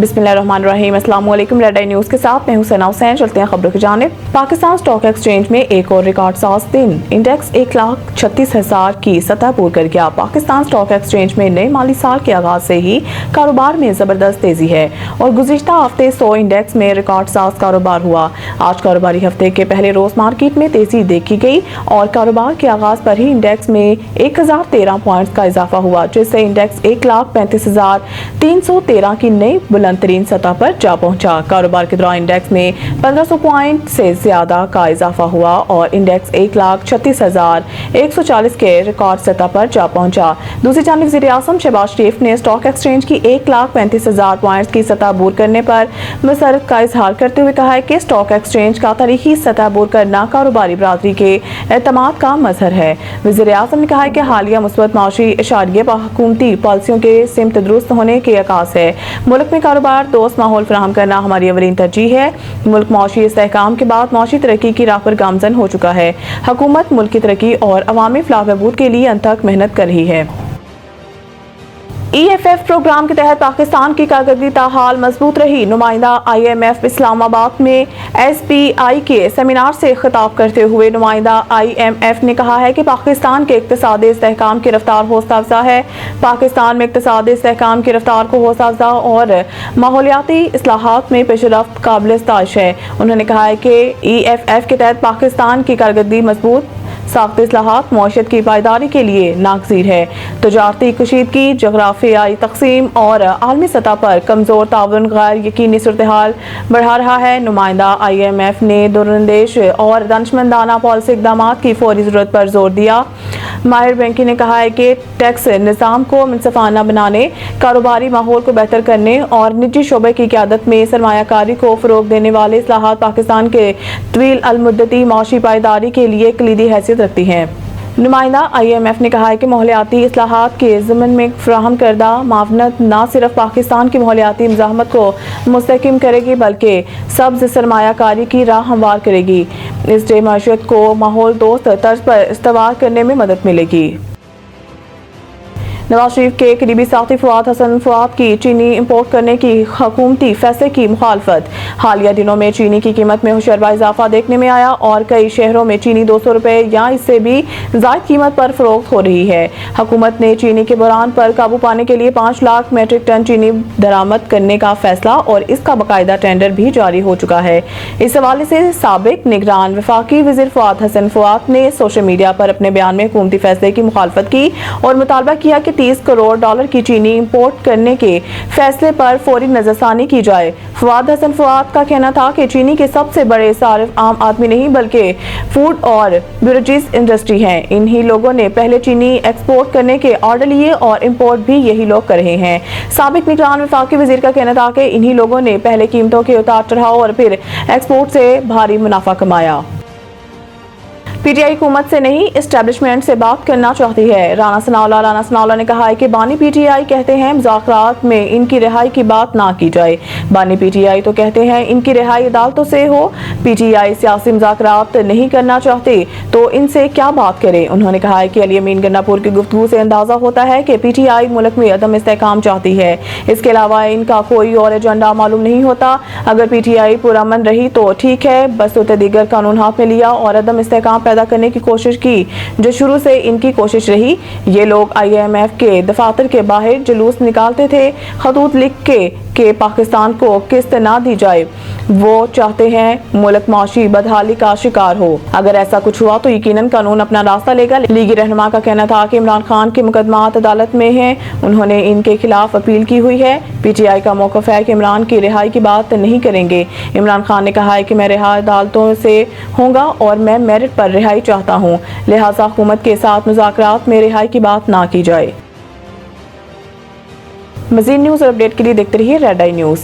बिस्मिल्लाहिर्रहमानिर्रहीम। अस्सलाम वालेकुम। रेड आई न्यूज़ के साथ मैं हूं सना हुसैन। चलते हैं खबरों की जानिब। पाकिस्तान स्टॉक एक्सचेंज में एक और रिकॉर्ड साज दिन, इंडेक्स 1,36,000 की सतह पूर कर गया। पाकिस्तान स्टॉक एक्सचेंज में नए माली साल के आगाज से ही कारोबार में जबरदस्त तेजी है और गुज़िश्ता हफ्ते 100 इंडेक्स में रिकॉर्ड साज कारोबार हुआ। आज कारोबारी हफ्ते के पहले रोज मार्केट में तेजी देखी गई और कारोबार के आगाज पर ही इंडेक्स में 1013 पॉइंट्स का इजाफा हुआ, जिससे इंडेक्स 1,35,313 की नई बुलंद तरीन सतह पर जा पहुंचा। कारोबार के दौरान इंडेक्स में 1500 पॉइंट से ज्यादा का इजाफा हुआ और इंडेक्स 1,36,140 के रिकॉर्ड सतह पर जा पहुंचा। दूसरी जानिब वज़ीर आज़म शहबाज शरीफ ने स्टॉक एक्सचेंज की 1,35,000 पॉइंट की सतह अबूर करने पर मसरत का इजहार करते हुए कहा है कि स्टॉक एक्सचेंज का तारीखी सतह अबूर करना कारोबारी बरादरी के एतमाद का मजहर है। वज़ीर आज़म ने कहा है कि हालिया मुस्बत माशी इशारिये हुकूमती पॉलिसियों के सिमत दुरुस्त होने के अकास है। मुल्क में कारोबार दोस्त माहौल फराहम करना हमारी अवलीन तरजीह है। मुल्क मौशी इस्तेहकाम के बाद मौशी तरक्की की राह पर गामजन हो चुका है। हुकूमत मुल्क की तरक्की और अवामी फलाह बहबूद के लिए अनथक मेहनत कर रही है। EFF प्रोग्राम के तहत पाकिस्तान की कारकर्दगी ताहाल मजबूत रही। नुमाइंदा IMF इस्लामाबाद में SPI के सेमिनार से खिताब करते हुए नुमाइंदा IMF ने कहा है कि पाकिस्तान के इक्तिसादी इस्तेहकाम की रफ्तार हौसला अफजा है। पाकिस्तान में इक्तिसादी इस्तेहकाम की रफ्तार को हौसला अफजा और माहौलियाती इस्लाहात में पेशरफ्त काबिल इस्ताइश है। उन्होंने कहा है कि EFF के तहत पाकिस्तान की कारकर्दगी मजबूत साख्ती इस्लाहात मौशत की पायदारी के लिए नागजीर है। तजारती कशीदगी, जगराफियाई तकसीम और आलमी सतह पर कमजोर ताउन गैर यकीनी सूरत-ए-हाल बढ़ा रहा है। नुमाइंदा IMF ने दूरंदेश और दानिशमंदाना पॉलिसी इक़दामात की फौरी जरूरत पर जोर दिया। माहिर बैंकिंग ने कहा है कि टैक्स निज़ाम को मुनसिफाना बनाने, कारोबारी माहौल को बेहतर करने और निजी शोबे की क़यादत में सरमायाकारी को फ़रोग़ देने वाले इस्लाहात पाकिस्तान के तवील अल-मुद्दती मौशी पायदारी के लिए कलीदी हैसियत रखती हैं। नुमाइंदा IMF ने कहा है कि माहौलियाती इस्लाहात के ज़िम्मन में फराहम करदा मावनत न सिर्फ पाकिस्तान की माहौलियाती मज़ाहमत को मुस्तहकम करेगी बल्कि सब्ज़ सरमायाकारी की राह हमवार करेगी। इससे मईशत को माहौल दोस्त तर्ज पर इस्तेमाल करने में मदद मिलेगी। नवाज शरीफ के करीबी साथी फवाद हसन फवाद की चीनी इंपोर्ट करने की हुकूमती फैसले की मुखालफत। हालिया दिनों में चीनी की कीमत में होशियार इजाफा देखने में आया और कई शहरों में चीनी 200 रुपए या इससे भी ज़ायद कीमत पर फरोख्त हो रही है। हुकूमत ने चीनी के बहरान पर काबू पाने के लिए 5 लाख मेट्रिक टन चीनी दरामद करने का फैसला और इसका बाकायदा टेंडर भी जारी हो चुका है। इस हवाले से साबिक निगरान वफाकी वज़ीर फवाद हसन फवाद ने सोशल मीडिया पर अपने बयान में हुकूमती फैसले की मुखालफत की और मुतालबा किया कि $30 करोड़ की चीनी इंपोर्ट करने के फैसले पर फौरी नजरसानी की जाए। फवाद हसन फवाद का कहना था कि चीनी के सबसे बड़े सारिफ आम आदमी नहीं बल्कि फूड और बेवरेजेस इंडस्ट्री हैं। इन्हीं लोगों ने पहले चीनी एक्सपोर्ट करने के ऑर्डर लिए और इंपोर्ट भी यही लोग कर रहे हैं। साबिक निगरान वफाकी वजीर का कहना था कि इन्हीं लोगों ने पहले कीमतों के उतार चढ़ाव और फिर एक्सपोर्ट से भारी मुनाफा कमाया। PTI हुकूमत से नहीं एस्टेब्लिशमेंट से बात करना चाहती है। राना सनाउल्लाह ने कहा है कि बानी PTI कहते हैं मुज़ाकरात में इनकी रिहाई की बात ना की जाए। बानी PTI तो कहते हैं इनकी रिहाई अदालतों से हो। PTI सियासी मुज़ाकरात नहीं करना चाहते तो इनसे क्या बात करें। उन्होंने कहा है कि अली अमीन गन्नापुर की गुफ्तगू से अंदाजा होता है कि PTI मुल्क में अदम इस्तेहकाम चाहती है। इसके अलावा इनका कोई और एजेंडा मालूम नहीं होता। अगर PTI पुरअमन रही तो ठीक है, बस दीगर कानून हाथ में लिया और अदम इस्तेहकाम पैदा करने की कोशिश की जो शुरू से इनकी कोशिश रही। ये लोग IMF के दफातर के बाहर जुलूस निकालते थे, खतूत लिख के पाकिस्तान को किस्त ना दी जाए। वो चाहते हैं मुल्क माशी बदहाली का शिकार हो। अगर ऐसा कुछ हुआ तो यकीनन कानून अपना रास्ता लेगा। लीगी रहनुमा का कहना था कि इमरान खान के मुकदमात अदालत में हैं, उन्होंने इनके खिलाफ अपील की हुई है। PTI का मौक़िफ़ है कि इमरान की रिहाई की बात नहीं करेंगे। इमरान खान ने कहा है कि मैं रिहा अदालतों से होगा और मैं मेरिट पर रिहाई चाहता हूँ, लिहाजा हुकूमत के साथ मुज़ाकरात में रिहाई की बात ना की जाए। मज़ीद न्यूज़ और अपडेट के लिए देखते रहिए रेड आई न्यूज़।